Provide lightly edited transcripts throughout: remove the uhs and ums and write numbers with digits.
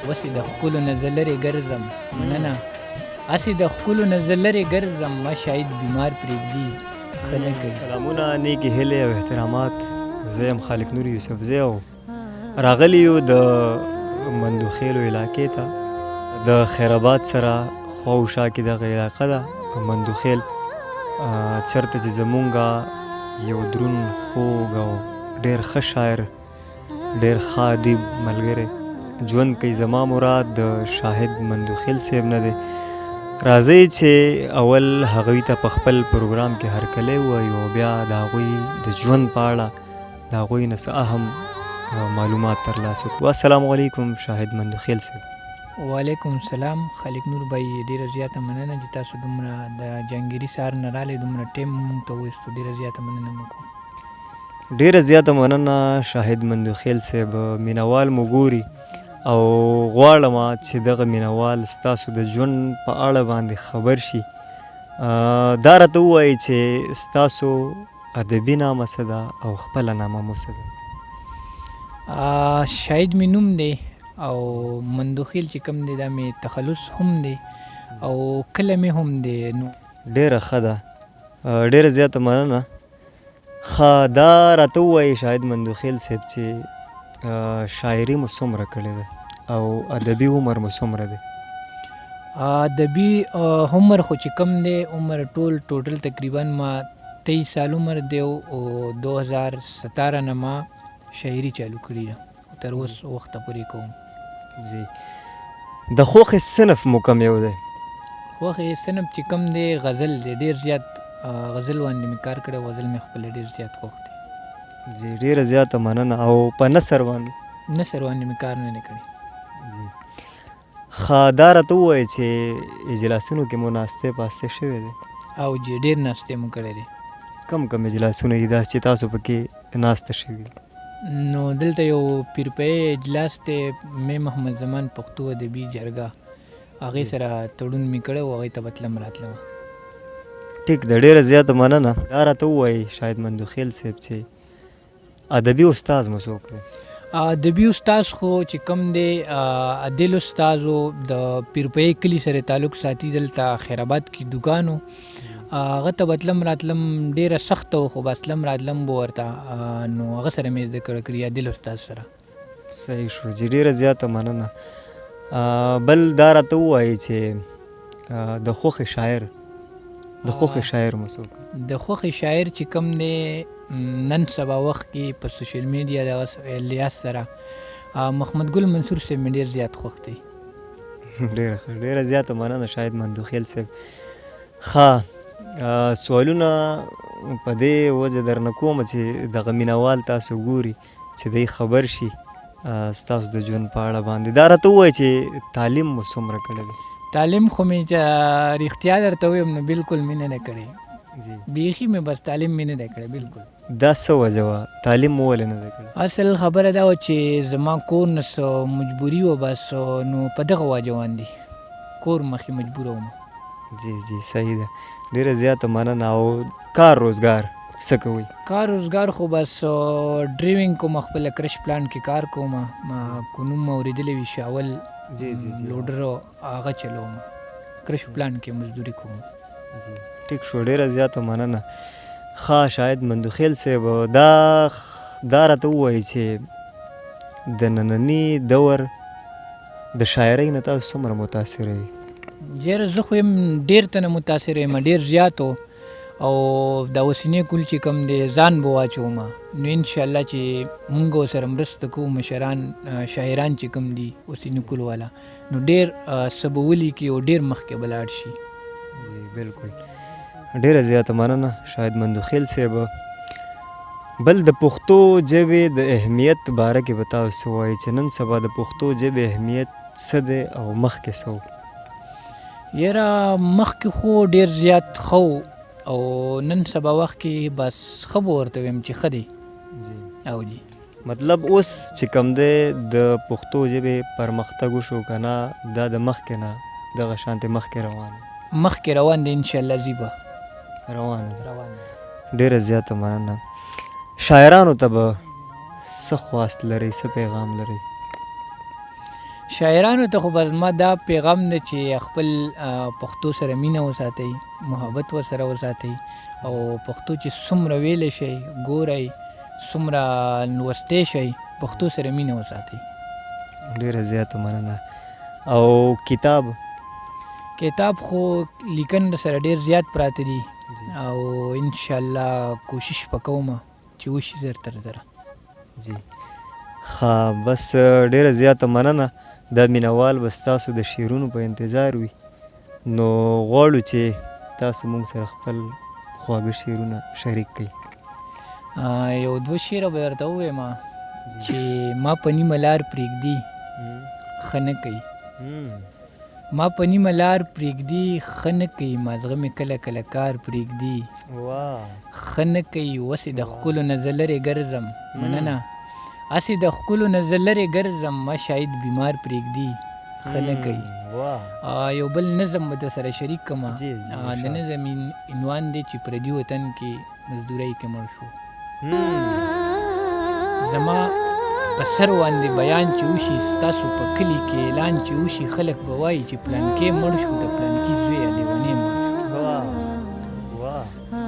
وسې د ښکلو نه زه لرې ګرځم مننه هسې د ښکلو نه زه لرې ګرځم ما شاید بیمار پرېږدي ښه نه کوي. سلامونه، نیکې هیلې او احترامات. زه یم خالق نور یوسفزی او راغلی یو د مندوخیلو علاقې ته. د خیر آباد سره خواوشا کې دغه علاقه ده مندوخیل، چېرته چې زمونږ یو دروند خوږ او ډېر ښه شاعر، ډېر ښه ادیب ملګری ژوند کوي. زما مراد د شاهد مندوخیل صاحب نه دی. راځئ چې اول هغوی ته په خپل پروګرام کې هرکلی ووایو او بیا د هغوی د ژوند په اړه د هغوی نه څه اهم معلومات ترلاسه کړو. السلام علیکم شاهد مندوخیل صاحب. وعلیکم السلام خالق نور بھائی، ډېره زیاته مننه چې تاسو دومره د جهانګیري سهار نه رالی دومره ټیم مونږ ته وویستو. ډېره زیاته مننه مو کوم. ډېره زیاته مننه شاهد مندوخیل صاحب. مینوال مو ګوري او غواړم چې دغه مینوال ستاسو د ژوند په اړه باندې خبر شي. دا راته ووایي چې ستاسو ادبي نامه څه ده او خپله نامه مو څه ده؟ شاهد مې نوم دی او مندوخیل چې کوم دی دا مې تخلص هم دی او کله مې هم دی. نو ډېره ښه ده، ډېره زیاته مننه. ښه، دا راته ووایي شاهد مندوخیل صاحب چې شاعري مو څومره کړې ده او ادبي عمر مو څومره دی؟ ادبي عمر خو چې کوم دی عمر ټوټل تقریبا ما 23 سال عمر دی او 2017 نه ما شاعري چالو کړې ده تر اوس وخته پورې کوم. جی، د خوښې صنف مو کوم یو دی؟ خوښې صنف چې کوم دی غزل دی. ډېر زیات غزل باندې مې کار کړی، غزل مې خپله ډېر زیات خوښ دی. جی، ډېره زیاته مننه. او په نثر باندې؟ نثر باندې مې کار نه دی کړی. جی ښه، دا راته ووایي چې اجلاسونو کې مو ناستې پاستې شوې دی؟ او جی ډېر ناستې مو کړی دی. کم اجلاسونه دي داسې چې تاسو پکې ناسته شوي؟ نو دلته یو پیرپی اجلاس دی، مې محمد زمان پښتو ادبي جرګه، هغې سره تړون مې کړی و، هغې ته به تلم راتلم. ټیک ده، ډېره زیاته مننه. دا راته ووایي شاهد مندوخیل صاحب چې ادبي استاد مو څوک دی؟ ادبي استاد خو چې کوم دی عادل استاد و، د پیرپی کلي سره تعلق ساتي. دلته خیر آباد کې دوکان و، هغه ته به تلم راتلم، ډېره سخته و خو بس تلم راتلم به ورته. نو هغه سره مې زده کړې عادل استاد سره. صحیح شو جی، ډېره زیاته مننه. بل دا راته ووایي چې د خوښې شاعر مو څوک؟ د خوښې شاعر چې کوم دی نن سبا وخت کې په سوشل میډیا د لیاس سره محمد ګل منصور صاحب مې ډېر زیات خوښ دی. ډېره ښه، ډېره زیاته مننه شاهد مندوخیل صاحب. ښه، سوالونه په دې وجه درنه کوم چې دغه مینوال تاسو ګوري چې دی خبر شي ستاسو د ژوند په اړه باندې. دا راته ووایي چې تعلیم مو څومره کړی دی؟ تعلیم خو مې رښتیا درته ویم نو بالکل مې نه دی کړی. بیخي مې بس تعلیم مې نه دی کړی بالکل. دا څه وجه وه؟ تعلیم مو ولې نه دی کړی؟ اصل خبره دا وه چې زما کور نه څه مجبوري وه بس، نو په دغه واجه باندې کور مخې مجبوره وم. جی جی، صحیح ده، ډېره زیاته مننه. او کار روزګار څه کوئ؟ کار روزګار خو بس ډریونګ کوم، خپله کرش پلان کې کار کوم. ما نوم مې اورېدلی وي شاول لوډر هغه چلوم، کرش پلان کې مزدوري کوم. جی ټیک شو، ډېره زیاته مننه. ښه شاهد مندوخیل صاحب، دا راته ووایي چې د ننني دور د شاعرۍ نه تاسو څومره متاثره یئ؟ یاره زه خو یم ډېر ته نه متاثره یم، ډېر زیات و. او دا اوسنی کول چې کوم دی ځان به واچوم، نو انشاءالله چې مونږ ورسره مرسته کوو مشران شاعران چې کوم دي اوسني کول والا، نو ډېر څه به ولیکي او ډېر مخکې به لاړ شي. جی بالکل، ډېره زیاته مننه شاهد مندوخیل صاحب. بل د پښتو ژبې د اهمیت باره کې به تاسو څه وایئ چې نن سبا د پښتو ژبې اهمیت څه دی او مخکې څه و؟ یاره مخکې خو ډېر زیات ښه او نن سبا وخت کې بس ښه به ورته ویم چې ښه دی. او جی مطلب اوس چې کوم دی د پښتو ژبې پرمختګ وشو که نه، دا د مخکې نه دغه شانتې مخکې روان دی انشاءالله زی به روانه ده. ډېره زیاته مننه. شاعرانو ته به څه خواست لرئ، څه پیغام لرئ؟ شاعرانو ته خو بس ما دا پیغام دی چې خپل پښتو سره مینه وساتئ، محبت ورسره وساتئ او پښتو چې څومره ویلی شئ ګورئ، څومره لوستی شئ، پښتو سره مینه وساتئ. ډېره زیاته مننه. او کتاب خو لیکن سره ډېر زیات پراته دي او انشاءالله کوشش به کوم چې وشي زر تر زره. جی ښه، بس ډېره زیاته مننه. دا مینوال به ستاسو د شعرونو په انتظار وي، نو غواړو چې تاسو موږ سره خپل خواږه شعرونه شریک کړئ. یو دوه شعره به درته ووایم چې ما په نیمه لار پرېږدي ښه نه کوي، ما په نیمه لار پرېږدي ښه نه کوي، مازغه مې کله کله کار پرېږدي ښه نه کوي، وسې د ښکلو نه زه لرې ګرځم. مننه. هسې د ښکلو نه زه لرې ګرځم، ما شاید بیمار پرېږدي ښه نه کوي. یو بل نظم به در سره شریک کړم. د نظم عنوان دی چې پردي وطن کې مزدورۍ کې مړ شو. زما په سر باندې بیان چې وشي، ستاسو په کلي کې اعلان چې وشي، خلک به وایي چې پلانکې مړ شو، د پلانکي زوی لیونی مړ شو.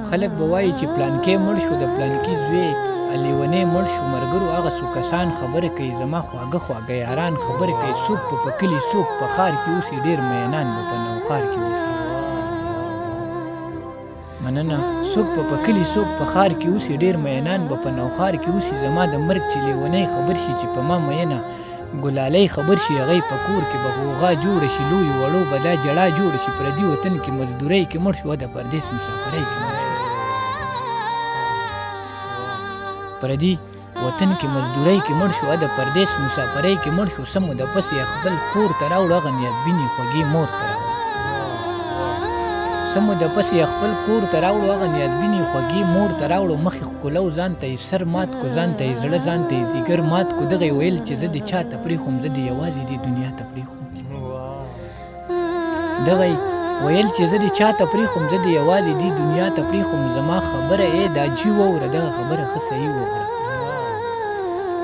خلک به وایي چې پلانکې مړ شو، د پلانکي زوی لیونی مړ شو. ملګرو هغه څو کسان خبرې کوي، زما خواږه خواږه یاران خبرې کوي، څوک په کلي څوک په ښار کې اوسي، ډېر مینان به په نوښار کې اوسي. مننه. څوک په کلي څوک په ښار کې اوسي، ډېر مینان به په نوښار کې اوسي. زما د مرګ چې لیونی خبر شي، چې په ما مینه ګلالۍ خبر شي، هغې په کور کې به غوغا جوړه شي، لویو وړو به دا جړا جوړه شي. پردي وطن کې مزدورۍ کې مړ شو، د پردیس مسافرۍ کې مړ شو. پردي وطن کې مزدورۍ کې مړ شو، د پردیس مسافرۍ کې مړ شو. سمو د پسې خپل کور ته راوړو، هغه نیادبینې خوږې مور ته راوړو. سمو د پسې خپل کور ته راوړو، هغه نیادبینې خوږې مور ته راوړو. مخې ښکلو ځان ته یې سر مات کو، ځان ته یې زړه، ځان ته یې ځیګر مات کو. دغه یې ویل چې زه د چا ته پرېښوم، زه د یوازې دې دنیا ته پرېښوم. دغه یې ویل چې زه د چا ته پرېښوم، زه د یوازې دې دنیا ته پرېښوم. زما خبره ای دا جي واوره، دغه خبره ښه صحیح واوره.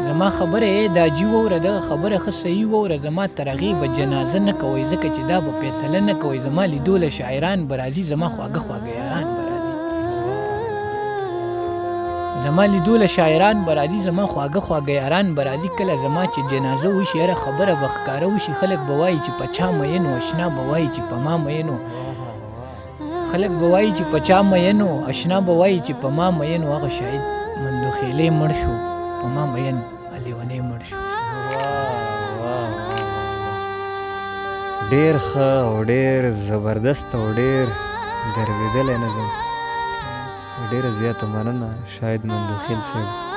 زما خبره ای دا جي واوره، دغه خبره ښه صحیح واوره. زما تر هغې به جنازه نه کوئ، ځکه چې دا به فیصله نه کوئ. زما لیدو له شاعران به راځي، زما خواږه خواږه یاران به راځي. زما لیدو له شاعران به راځي، زما خواږه خواږه یاران به راځي. کله زما چې جنازه وشي، هره خبره به ښکاره وشي. خلک به وایي چې په چا مین و، اشنا به وایي چې په ما مین و. خلک به وایي چې په چا مین و، اشنا به وایي چې په ما مین و. هغه شاید مندوخیلی مړ شو، په ما مین لیونی مړ شو. ډېر ښه او ډېر زبردست او ډېر دردېدلی نظم. ډېره زیاته مننه شاهد مندوخیل صاحب.